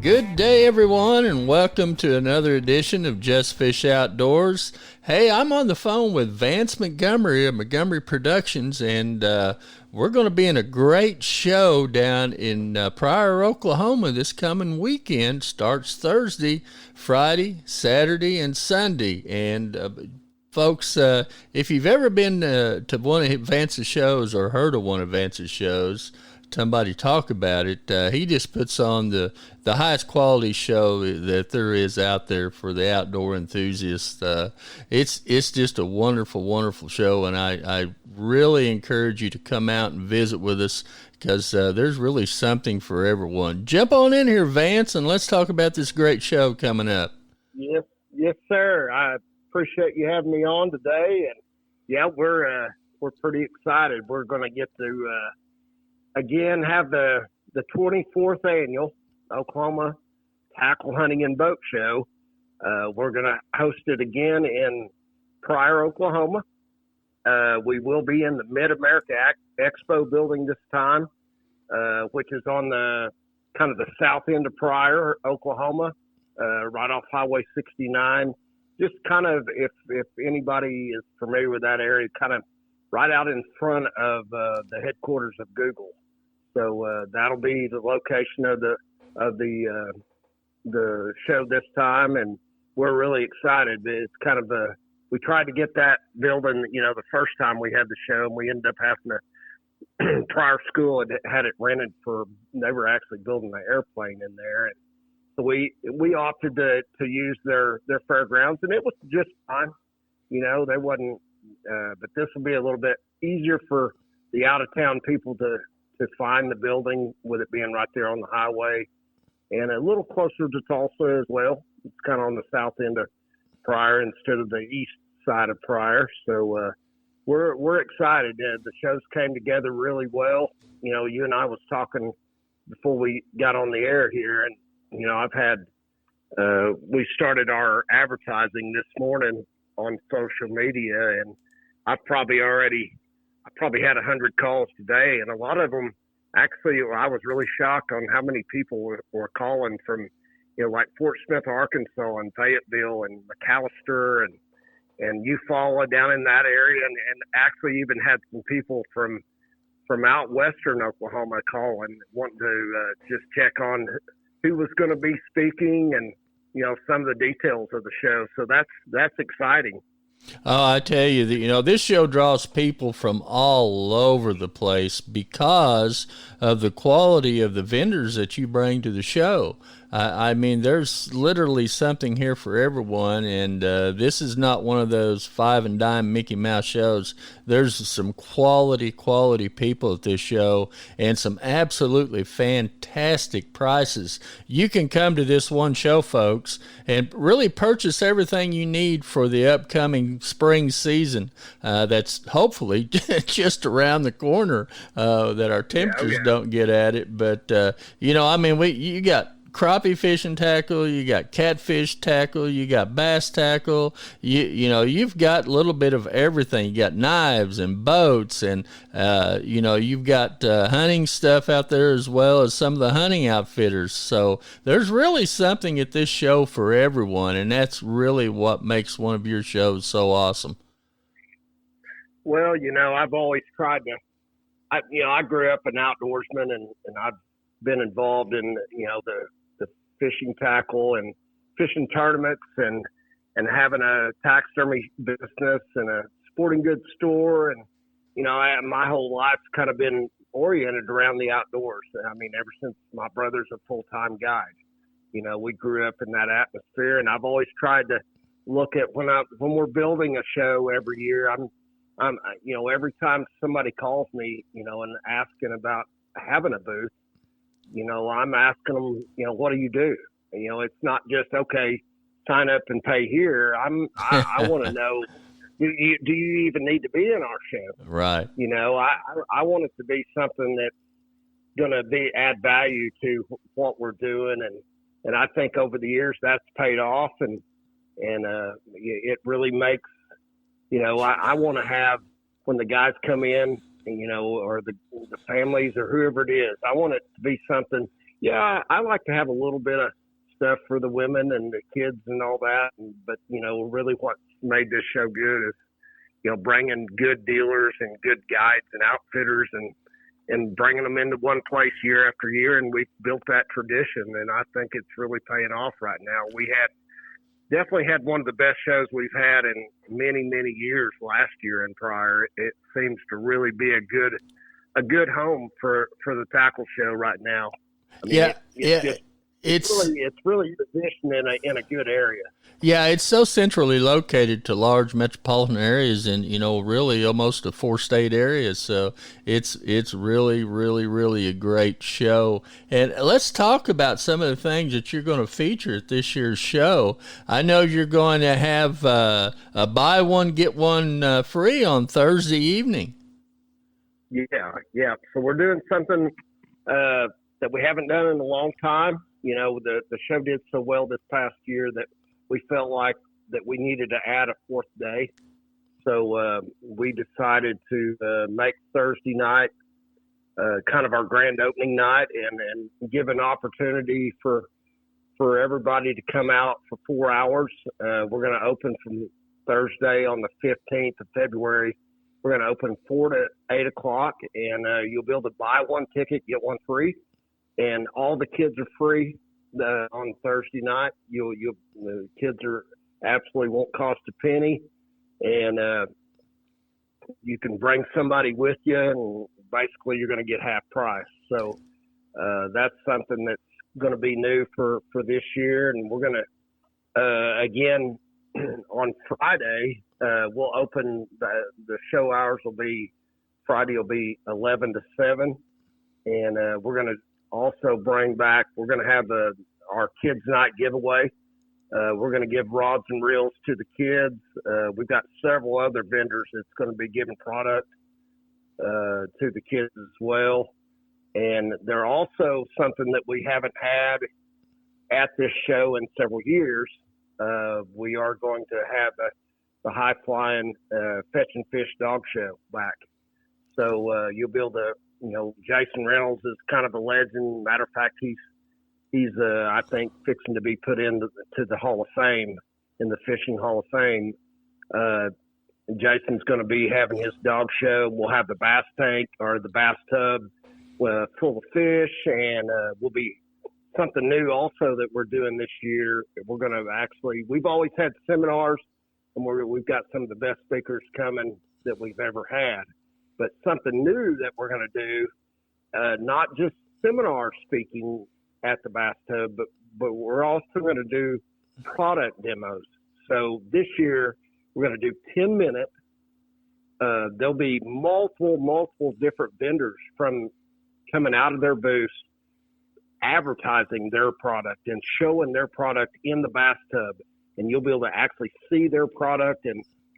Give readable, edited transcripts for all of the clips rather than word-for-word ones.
Good day, everyone, and welcome to another edition of Just Fish Outdoors. Hey, I'm on the phone with Vance Montgomery of Montgomery Productions, and we're going to be in a great show down in Pryor, Oklahoma this coming weekend. Starts Thursday, Friday, Saturday, and Sunday. And folks, if you've ever been to one of Vance's shows or heard of one of Vance's shows, somebody talk about it, he just puts on the highest quality show that there is out there for the outdoor enthusiast. It's just a wonderful, wonderful show, and I really encourage you to come out and visit with us because there's really something for everyone. Jump on in here, Vance, and let's talk about this great show coming up. Yes, sir. I appreciate you having me on today, and yeah, we're pretty excited. We're going to get to again have the 24th annual Oklahoma Tackle Hunting and Boat Show. We're going to host it again in Pryor, Oklahoma. We will be in the Mid-America Expo building this time, which is on the kind of the south end of Pryor, Oklahoma, right off Highway 69. Just kind of, if anybody is familiar with that area, kind of right out in front of the headquarters of Google. So that'll be the location of the show this time, and we're really excited. It's kind of we tried to get that building, the first time we had the show, and we ended up having to Pryor School had it rented they were actually building an airplane in there, and so we opted to use their fairgrounds, and it was just fine. They wasn't, but this will be a little bit easier for the out of town people to find the building with it being right there on the highway and a little closer to Tulsa as well. It's kind of on the south end of Pryor instead of the east side of Pryor. So we're excited. The shows came together really well. You and I was talking before we got on the air here, and I've had we started our advertising this morning on social media, and I've probably had 100 calls today, and a lot of them actually, I was really shocked on how many people were calling from, like Fort Smith, Arkansas, and Fayetteville, and McAllister, and Eufaula down in that area, and actually even had some people from out western Oklahoma calling, wanting to just check on who was going to be speaking and some of the details of the show. So that's exciting. Oh, I tell you that, this show draws people from all over the place because of the quality of the vendors that you bring to the show. I mean, there's literally something here for everyone, and this is not one of those five and dime Mickey Mouse shows. There's some quality people at this show and some absolutely fantastic prices. You can come to this one show, folks, and really purchase everything you need for the upcoming spring season that's hopefully just around the corner, that our temperatures don't get at it. But, you got crappie fishing tackle, you got catfish tackle, you got bass tackle, you've got a little bit of everything. You got knives and boats, and you've got hunting stuff out there as well as some of the hunting outfitters. So there's really something at this show for everyone, and that's really what makes one of your shows so awesome. Well, I've always tried to, I grew up an outdoorsman, and I've been involved in the fishing tackle and fishing tournaments and having a taxidermy business and a sporting goods store, and my whole life's kind of been oriented around the outdoors. I mean, ever since my brother's a full-time guide, we grew up in that atmosphere, and I've always tried to look at when we're building a show every year. I'm every time somebody calls me, and asking about having a booth, I'm asking them, what do you do? It's not just, okay, sign up and pay here. I want to know, do you even need to be in our show? Right. I want it to be something that's going to add value to what we're doing. And I think over the years that's paid off, and it really makes, I want to have, when the guys come in, or the families or whoever it is, I want it to be something, Yeah, I like to have a little bit of stuff for the women and the kids and all that. But, really what's made this show good is, bringing good dealers and good guides and outfitters and bringing them into one place year after year. And we've built that tradition, and I think it's really paying off right now. We definitely had one of the best shows we've had in many, many years last year in Pryor. It seems to really be a good home for the tackle show right now. I mean, it's really positioned in a good area. Yeah, it's so centrally located to large metropolitan areas and, really almost a 4-state area. So it's really, really, really a great show. And let's talk about some of the things that you're going to feature at this year's show. I know you're going to have a buy one, get one free on Thursday evening. Yeah. So we're doing something that we haven't done in a long time. The show did so well this past year that we felt like that we needed to add a fourth day. So we decided to make Thursday night kind of our grand opening night and give an opportunity for everybody to come out for 4 hours. We're going to open from Thursday on the 15th of February. We're going to open 4 to 8 o'clock, and you'll be able to buy one ticket, get one free. And all the kids are free on Thursday night. The kids absolutely won't cost a penny, and you can bring somebody with you, and basically you're going to get half price. So that's something that's going to be new for this year, and we're going to again on Friday we'll open the show hours Friday will be 11 to 7, and we're going to also bring back, we're going to have our kids night giveaway. We're going to give rods and reels to the kids. We've got several other vendors that's going to be giving product to the kids as well. And they're also something that we haven't had at this show in several years. We are going to have the high flying fetch and fish dog show back. So you'll be able to, Jason Reynolds is kind of a legend. Matter of fact, he's I think fixing to be put into the Hall of Fame, in the Fishing Hall of Fame. Jason's going to be having his dog show. We'll have the bass tank or the bass tub full of fish, and we'll be something new also that we're doing this year. We're going to we've always had seminars, and we've got some of the best speakers coming that we've ever had. But something new that we're going to do, not just seminar speaking at the bathtub, but we're also going to do product demos. So this year we're going to do 10 minutes. There'll be multiple different vendors from coming out of their booths, advertising their product and showing their product in the bathtub, and you'll be able to actually see their product.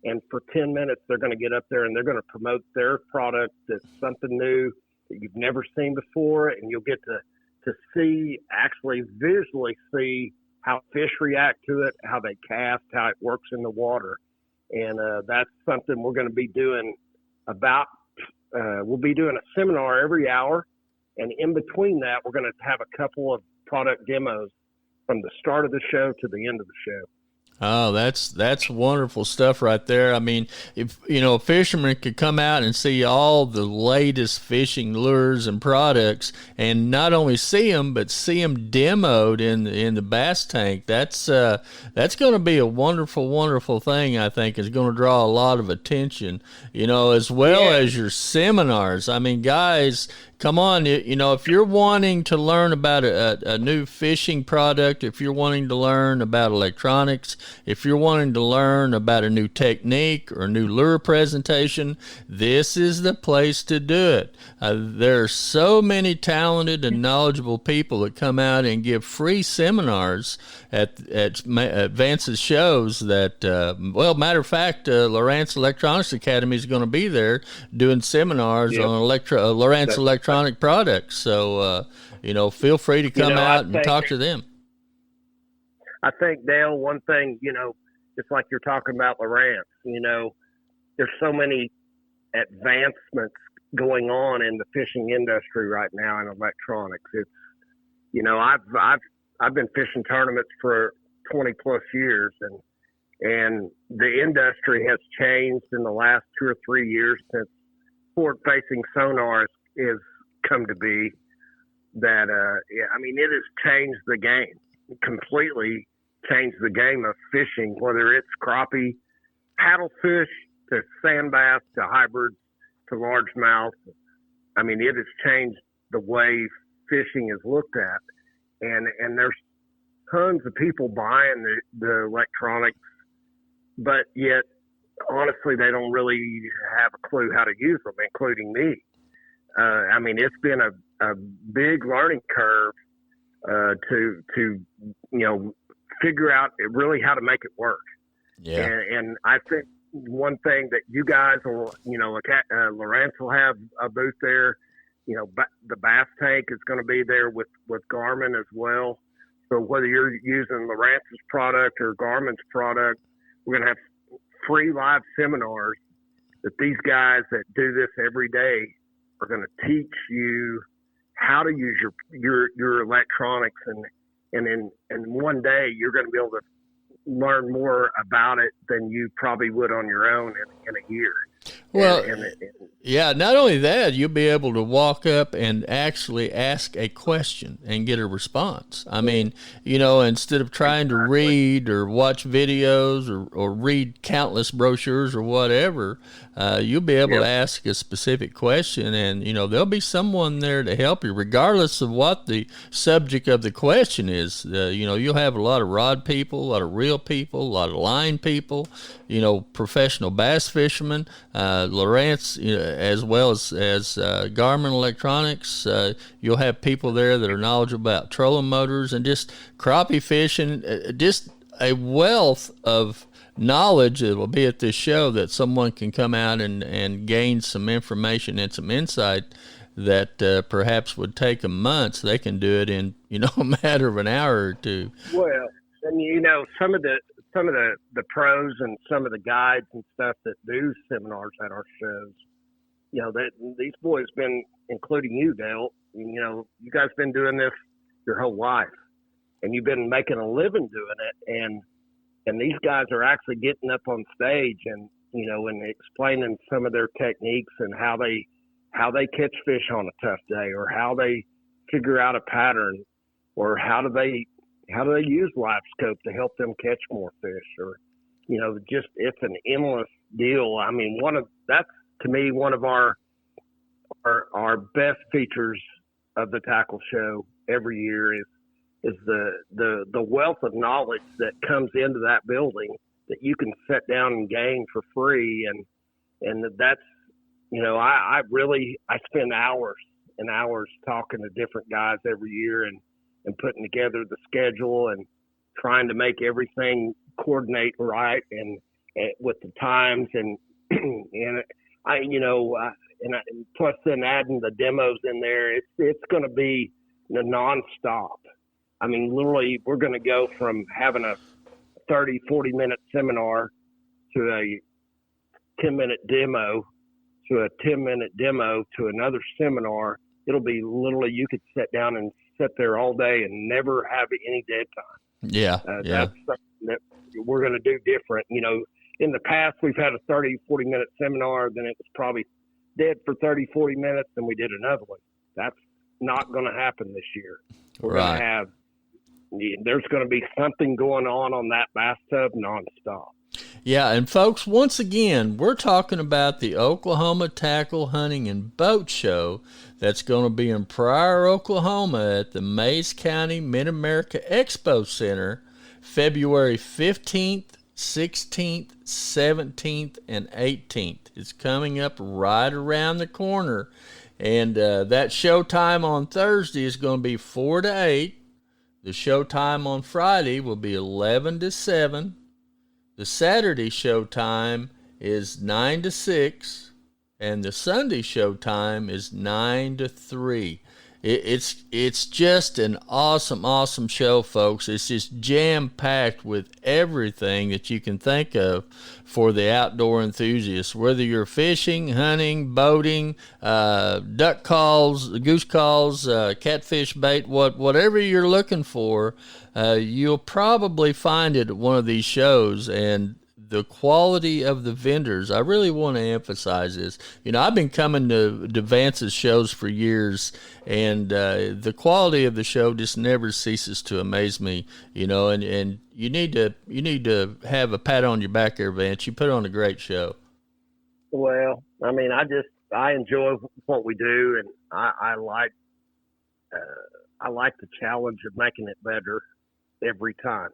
And for 10 minutes, they're going to get up there and they're going to promote their product that's something new that you've never seen before. And you'll get to actually visually see how fish react to it, how they cast, how it works in the water. And that's something we're going to be doing we'll be doing a seminar every hour. And in between that, we're going to have a couple of product demos from the start of the show to the end of the show. Oh, that's wonderful stuff right there. I mean, if a fisherman could come out and see all the latest fishing lures and products, and not only see them but see them demoed in the bass tank, that's going to be a wonderful thing. I think is going to draw a lot of attention. As well as your seminars. I mean, guys, come on, if you're wanting to learn about a new fishing product, if you're wanting to learn about electronics, if you're wanting to learn about a new technique or a new lure presentation, this is the place to do it. There are so many talented and knowledgeable people that come out and give free seminars at Vance's shows that, matter of fact, Lowrance Electronics Academy is going to be there doing seminars on Lowrance Electronic products. So, feel free to come out and talk to them. I think, Dale, one thing, just like you're talking about Lowrance, there's so many advancements going on in the fishing industry right now in electronics. I've been fishing tournaments for 20 plus years, and the industry has changed in the last 2 or 3 years since forward facing sonar is come to be. That it has changed the game, completely changed the game of fishing, whether it's crappie, paddlefish, to sand bass, to hybrids, to largemouth. I mean, it has changed the way fishing is looked at, and there's tons of people buying the electronics, but yet honestly they don't really have a clue how to use them, including me. It's been a big learning curve to figure out really how to make it work. Yeah. And I think one thing that you guys will, Lowrance will have a booth there. The bass tank is going to be there with Garmin as well. So whether you're using Lowrance's product or Garmin's product, we're going to have free live seminars that these guys that do this every day are going to teach you how to use your electronics, and one day you're going to be able to learn more about it than you probably would on your own in a year. Well, yeah, not only that, you'll be able to walk up and actually ask a question and get a response. I mean, instead of trying to read or watch videos or read countless brochures or whatever, you'll be able to ask a specific question, and, there'll be someone there to help you, regardless of what the subject of the question is. You'll have a lot of rod people, a lot of reel people, a lot of line people, professional bass fishermen, Lowrance, as well as Garmin Electronics. You'll have people there that are knowledgeable about trolling motors and just crappie fishing, just a wealth of knowledge that will be at this show that someone can come out and gain some information and some insight that perhaps would take them months. They can do it in, a matter of an hour or two. Well, and some of the pros and some of the guides and stuff that do seminars at our shows, that these boys been, including you, Dale, you guys been doing this your whole life, and you've been making a living doing it, and these guys are actually getting up on stage and and explaining some of their techniques and how they catch fish on a tough day, or how they figure out a pattern, or how do they use live scope to help them catch more fish, or just, it's an endless deal. I mean, that's to me one of our best features of the tackle show every year is the wealth of knowledge that comes into that building that you can sit down and gain for free, and that's I spend hours and hours talking to different guys every year and putting together the schedule and trying to make everything coordinate right and with the times and plus then adding the demos in there, it's going to be nonstop. I mean, literally, we're going to go from having a 30, 40-minute seminar to a 10-minute demo to a 10-minute demo to another seminar. It'll be literally, you could sit down and sit there all day and never have any dead time. Yeah. That's something that we're going to do different. In the past, we've had a 30, 40-minute seminar, then it was probably dead for 30, 40 minutes, and we did another one. That's not going to happen this year. We're going to have, there's going to be something going on that bathtub nonstop. Yeah, and folks, once again, we're talking about the Oklahoma Tackle Hunting and Boat Show that's going to be in Pryor, Oklahoma at the Mays County Mid-America Expo Center, February 15th, 16th, 17th, and 18th. It's coming up right around the corner, and that show time on Thursday is going to be 4 to 8. The show time on Friday will be 11 to 7. The Saturday show time is 9 to 6, and the Sunday show time is 9 to 3. It's just an awesome show, folks. It's just jam packed with everything that you can think of for the outdoor enthusiast. Whether you're fishing, hunting, boating, duck calls, goose calls, catfish bait, whatever you're looking for, you'll probably find it at one of these shows. And the quality of the vendors, I really want to emphasize this. I've been coming to Vance's shows for years, and the quality of the show just never ceases to amaze me. And you need to have a pat on your back there, Vance. You put on a great show. Well, I mean, I enjoy what we do, and I like the challenge of making it better every time.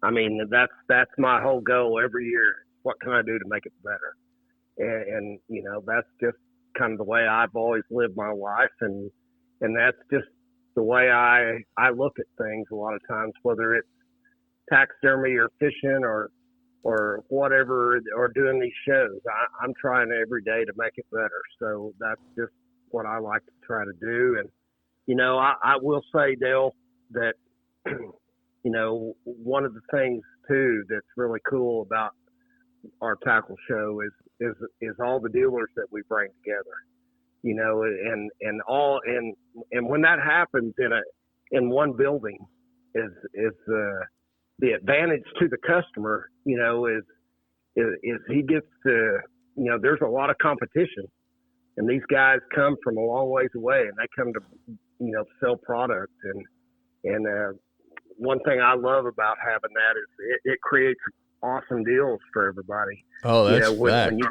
I mean, that's my whole goal every year. What can I do to make it better? And that's just kind of the way I've always lived my life. And that's just the way I look at things a lot of times, whether it's taxidermy or fishing or whatever, or doing these shows. I'm trying every day to make it better. So that's just what I like to try to do. And, I will say, Dale, that, one of the things too that's really cool about our tackle show is all the dealers that we bring together, and when that happens in one building is the advantage to the customer, is he gets to, there's a lot of competition, and these guys come from a long ways away, and they come to, sell product, and one thing I love about having that is it creates awesome deals for everybody. Oh, that's when you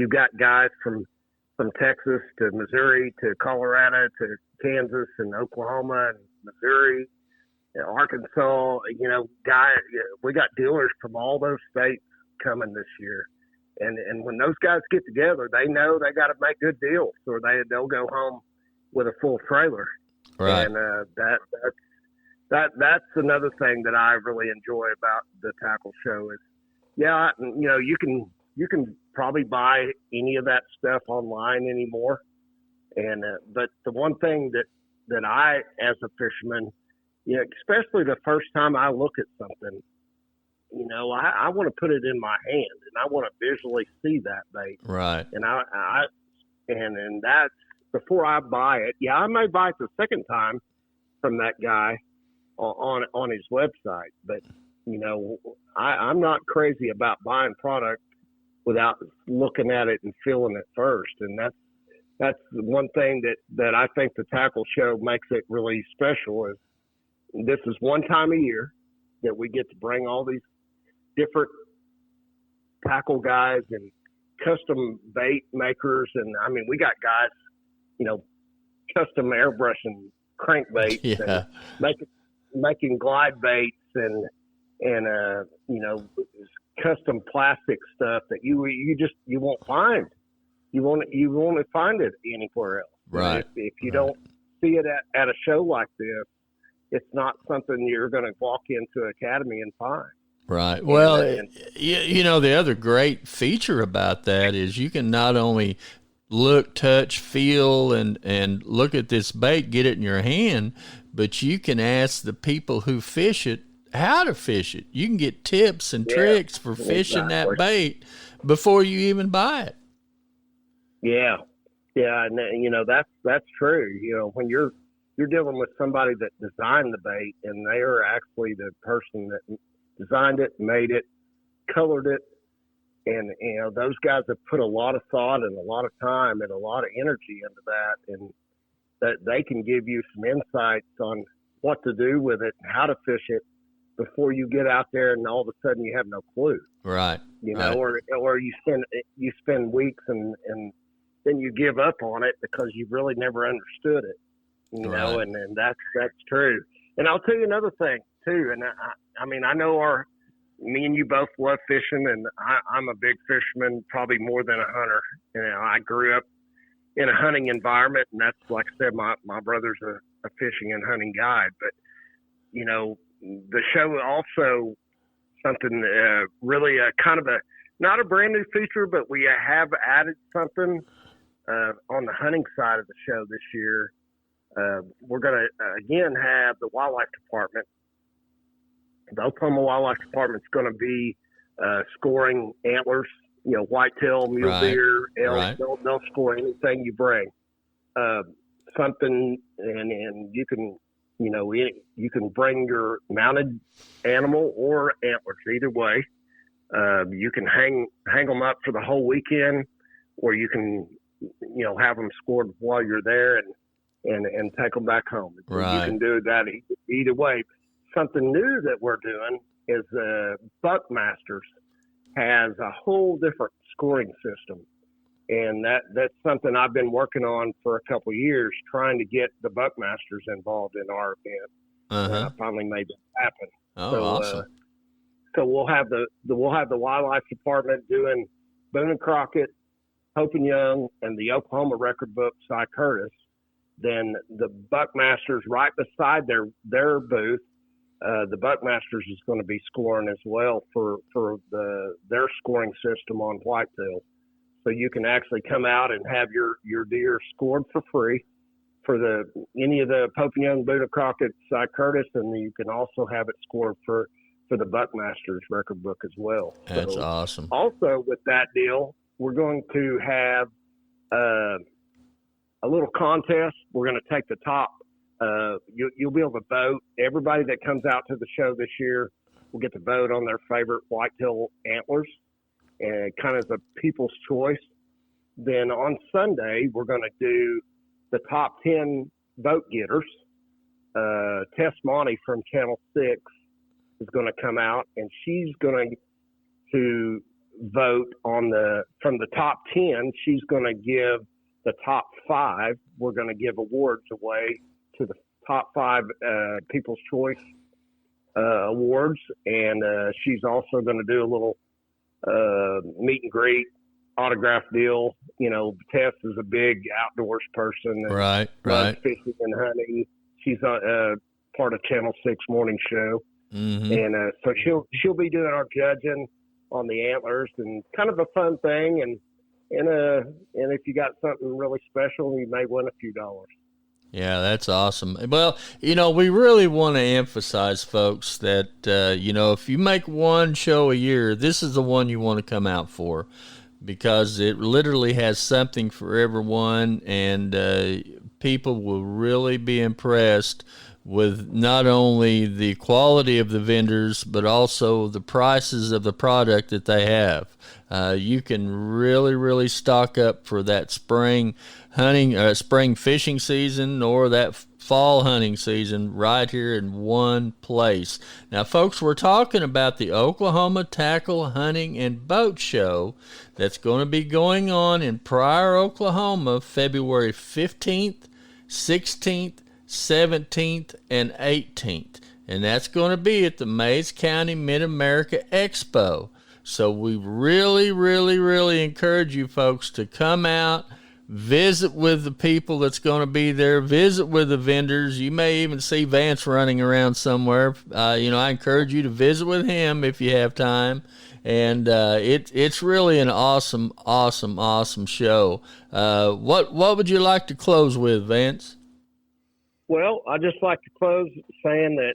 got guys from Texas to Missouri to Colorado to Kansas and Oklahoma and Missouri, Arkansas. We got dealers from all those states coming this year, and when those guys get together, they know they got to make good deals, or they'll go home with a full trailer. Right. And that's another thing that I really enjoy about the tackle show is, you can probably buy any of that stuff online anymore. And, but the one thing that I, as a fisherman, especially the first time I look at something, I want to put it in my hand and I want to visually see that bait. Right. And and that's before I buy it. Yeah, I may buy it the second time from that guy on his website, but I'm not crazy about buying product without looking at it and feeling it first. And that's the one thing that I think the tackle show makes it really special is this is one time a year that we get to bring all these different tackle guys and custom bait makers. And I mean, we got guys, custom airbrushing crankbaits and making glide baits and custom plastic stuff that you won't find. You won't find it anywhere else. Right. If you don't see it at a show like this, it's not something you're going to walk into Academy and find. Right. Well, the other great feature about that is you can not only look, touch, feel, and look at this bait, get it in your hand, but you can ask the people who fish it how to fish it. You can get tips and tricks for fishing that bait before you even buy it. Yeah. Yeah. And that's true. When you're dealing with somebody that designed the bait and they are actually the person that designed it, made it, colored it. And, those guys have put a lot of thought and a lot of time and a lot of energy into that. And that they can give you some insights on what to do with it, how to fish it before you get out there and all of a sudden you have no clue. Right. Or you spend weeks and then you give up on it because you really never understood it, and that's true. And I'll tell you another thing too. And I know me and you both love fishing, and I'm a big fisherman, probably more than a hunter. I grew up in a hunting environment, and that's, like I said, my brother's a fishing and hunting guide. But, the show also something really kind of not a brand new feature, but we have added something on the hunting side of the show this year. We're going to, again, have the wildlife department. The Oklahoma Wildlife Department's going to be scoring antlers, whitetail, mule deer, elk. Right. They'll score anything you bring. Something, and you can, you can bring your mounted animal or antlers, either way. You can hang them up for the whole weekend, or you can, have them scored while you're there and take them back home. Right. You can do that either way. Something new that we're doing is Buckmasters has a whole different scoring system. And that's something I've been working on for a couple of years, trying to get the Buckmasters involved in our event. And I finally made it happen. Oh, awesome. So we'll have the wildlife department doing Boone and Crockett, Hope and Young, and the Oklahoma record book, Cy Curtis. Then the Buckmasters right beside their booth. The Buckmasters is going to be scoring as well for their scoring system on whitetail. So you can actually come out and have your deer scored for free for any of the Pope and Young, Boone, Crockett, Cy Curtis, and you can also have it scored for the Buckmasters record book as well. That's awesome. Also with that deal, we're going to have a little contest. We're going to take the top. You'll be able to vote. Everybody that comes out to the show this year will get to vote on their favorite whitetail antlers, and kind of the people's choice. Then on Sunday, we're going to do the top 10 vote getters. Tess Monty from Channel 6 is going to come out, and she's going to vote from the top 10. She's going to give the top 5. We're going to give awards away to the top 5 People's Choice awards, and she's also going to do a little meet and greet autograph deal. Tess is a big outdoors person. Right. Fishing and hunting. She's part of Channel 6 morning show. Mm-hmm. And so she'll be doing our judging on the antlers, and kind of a fun thing. And if you got something really special, you may win a few dollars. Yeah, that's awesome. Well, we really want to emphasize, folks, that, if you make one show a year, this is the one you want to come out for, because it literally has something for everyone, and people will really be impressed with not only the quality of the vendors, but also the prices of the product that they have. You can really, really stock up for that spring fishing season, or that fall hunting season right here in one place. Now, folks, we're talking about the Oklahoma Tackle Hunting and Boat Show that's going to be going on in Pryor, Oklahoma, February 15th, 16th, 17th, and 18th. And that's going to be at the Mays County Mid-America Expo. So we really, really, really encourage you folks to come out, visit with the people that's going to be there, visit with the vendors. You may even see Vance running around somewhere. I encourage you to visit with him if you have time. And it's really an awesome, awesome, awesome show. What would you like to close with, Vance? Well, I just like to close saying that,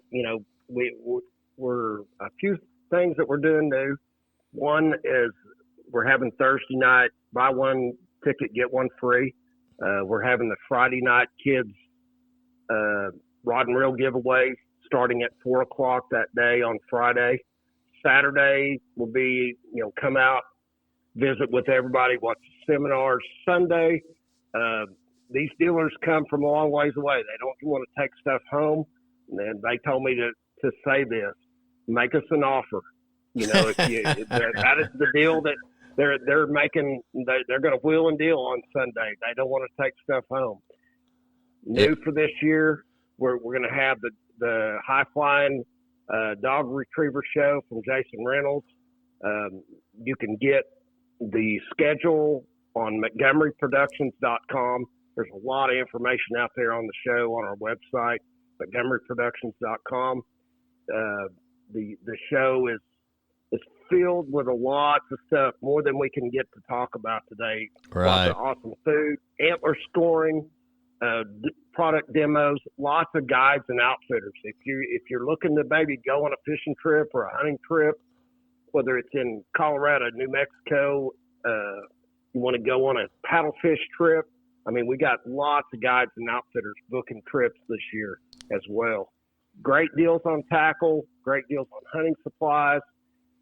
we're a few things that we're doing new. One is we're having Thursday night, buy one ticket, get one free. We're having the Friday night kids rod and reel giveaway starting at 4:00 that day on Friday. Saturday will be, come out, visit with everybody, watch the seminars. Sunday, these dealers come from a long ways away. They don't want to take stuff home. And they told me to say this: make us an offer. That is the deal that they're making. They're going to wheel and deal on Sunday. They don't want to take stuff home. New for this year, we're going to have the high flying dog retriever show from Jason Reynolds. You can get the schedule on MontgomeryProductions.com. There's a lot of information out there on the show on our website, MontgomeryProductions.com. The show is filled with lots of stuff, more than we can get to talk about today. Right. Lots of awesome food, antler scoring, product demos, lots of guides and outfitters. If you're looking to maybe go on a fishing trip or a hunting trip, whether it's in Colorado, New Mexico, you want to go on a paddle fish trip. I mean, we got lots of guides and outfitters booking trips this year as well. Great deals on tackle, great deals on hunting supplies.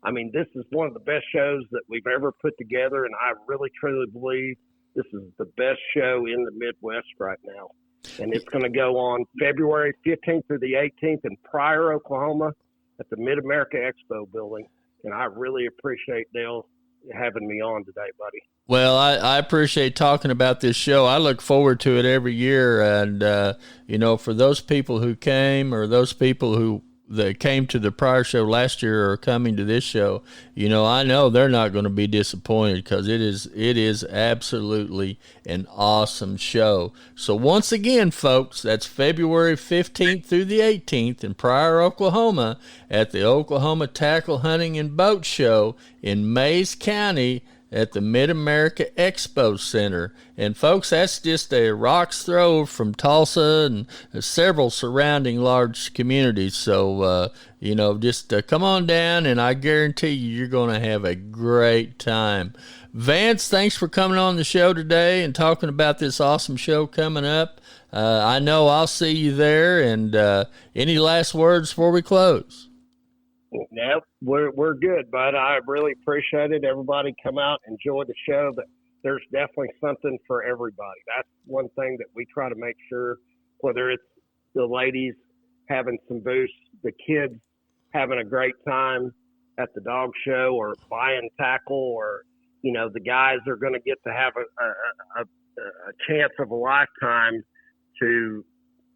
I mean, this is one of the best shows that we've ever put together, and I really, truly believe this is the best show in the Midwest right now. And it's going to go on February 15th through the 18th in Pryor, Oklahoma at the Mid-America Expo building. And I really appreciate Dale having me on today, buddy. Well, I appreciate talking about this show. I look forward to it every year. And, for those people who came or those people who that came to the Pryor show last year or are coming to this show, I know they're not going to be disappointed because it is absolutely an awesome show. So once again, folks, that's February 15th through the 18th in Pryor, Oklahoma at the Oklahoma Tackle Hunting and Boat Show in Mays County at the Mid-America Expo Center. And folks, that's just a rock's throw from Tulsa and several surrounding large communities. So, just come on down, and I guarantee you're going to have a great time. Vance, thanks for coming on the show today and talking about this awesome show coming up. I know I'll see you there. And any last words before we close? Nope, we're good, bud. I really appreciate it. Everybody come out, enjoy the show, but there's definitely something for everybody. That's one thing that we try to make sure, whether it's the ladies having some booths, the kids having a great time at the dog show or buying tackle, or, the guys are going to get to have a chance of a lifetime to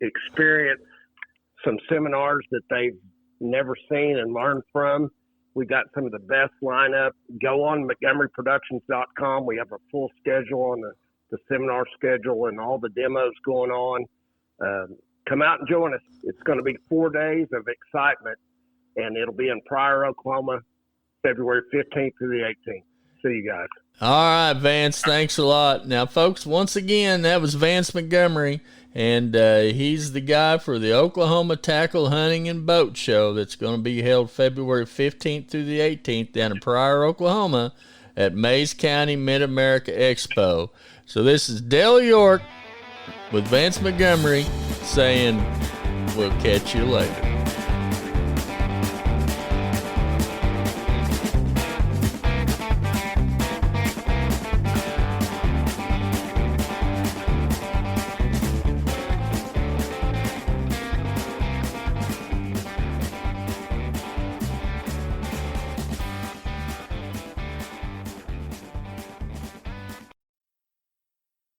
experience some seminars that they've never seen and learned from. We got some of the best lineup. Go on MontgomeryProductions.com. We have a full schedule on the seminar schedule and all the demos going on. Come out and join us. It's going to be 4 days of excitement, and it'll be in Pryor, Oklahoma, February 15th through the 18th. See you guys. All right, Vance, thanks a lot. Now, folks, once again, that was Vance Montgomery, and he's the guy for the Oklahoma Tackle Hunting and Boat Show that's going to be held February 15th through the 18th down in Pryor, Oklahoma at Mays County Mid-America Expo. So this is Dale York with Vance Montgomery saying we'll catch you later.